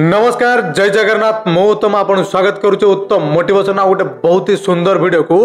नमस्कार जय जगन्नाथ मु उत्तम आपन स्वागत करुचे उत्तम मोटिवेशन आ गोटे बहुत ही सुंदर वीडियो को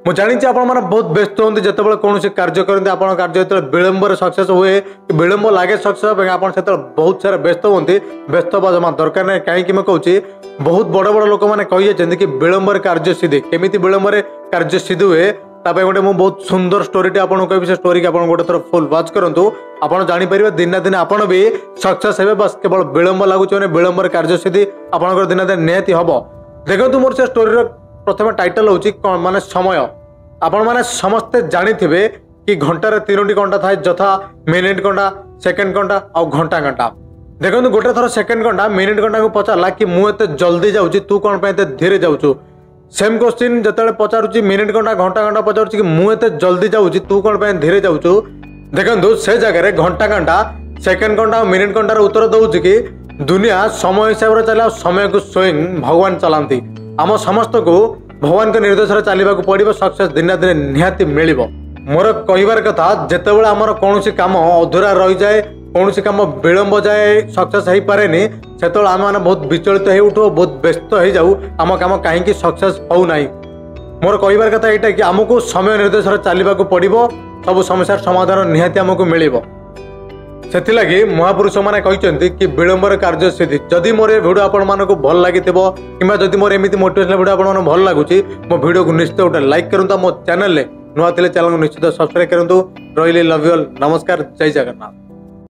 मु जानी आपण माने बहुत व्यस्त होंती जतबेले कोनोसी कार्य करते आपण कार्य जतबेले विलंबर सक्सेस हुए विलंब लागे सक्सेस आपण सेतबेले बहुत सारा व्यस्त होंती व्यस्त बा जमा दरकार नै काहे कि मैं कहूची बहुत बड़ बड़ लोक माने कहि जंदी कि विलंबर कार्य सिद्धि केमिति विलंबर कार्य सिद्धि हुए तापे गोटे मु बहुत सुंदर स्टोरीटे आपन कहबी से स्टोरी के आपन गोटे थोर फुल वॉच करंतु आपण जानि परिबे दिन ना दिन आपण भी सक्सेस हेबे बस केवल विलंब लागुछ माने विलंबर कार्य सिद्धि आपनकर दिन ना दिन नियति हबो देखंतु मोर से स्टोरी रो प्रथम टाइटल होची माने समय आपण माने समस्त जानि थिबे कि घंटा रे 3टी घंटा थाए जथा मिनिट घंटा सेकंड घंटा और घंटा घंटा देखंतु गोटे थोर सेकंड घंटा मिनिट घंटा को पचारला कि मु एते जल्दी जाउची तू कोन पे एते धीरे जाउछु सेम क्वेश्चन जतले पचारुची मिनिट घंटा घंटा घंटा पचारुची कि मु एते जल्दी जाउची तू कोन पे धीरे जाउछु देखंतु से जगह रे घंटा घंटा सेकंड घंटा और मिनिट घंटा रे उत्तर दउची कि दुनिया समय हिसाब रे चला समय को स्वयं भगवान चलांती आम समस्त को भगवान के निर्देश रे चलीबा को पड़िबो सक्सेस दिन दिन निहाती मिलिबो मोर कहिबार कथा जेतेबेले हमर कोनोसी काम अधूरा रहि जाए कोनोसी काम विलंब जाए सक्सेस हेई पारेनी सेतोले आम माने बहुत विचलित हे उठो बहुत व्यस्त हे जाऊ आम काम काहे कि सक्सेस हो नाही मोर कहिबार कथा एटा कि हमको समय निर्देश रे चलीबा को पड़िबो सब समस्या समाधान निहाती हमको मिलिबो सेति लागि महापुरुष माने कहिसंती कि विलंबर कार्य सिद्धि जदि मोर ए वीडियो आपण मानको भल लागितिबो किबा जदि मोर एमिति मोटिवेशनल वीडियो आपण मानको भल लागुची मो वीडियो को निश्चित उठे लाइक करंतु मो चैनल ले नुआ तिले चैनल को निश्चित सब्सक्राइब करंतु रहिले लव यू ऑल नमस्कार जय जगन्नाथ।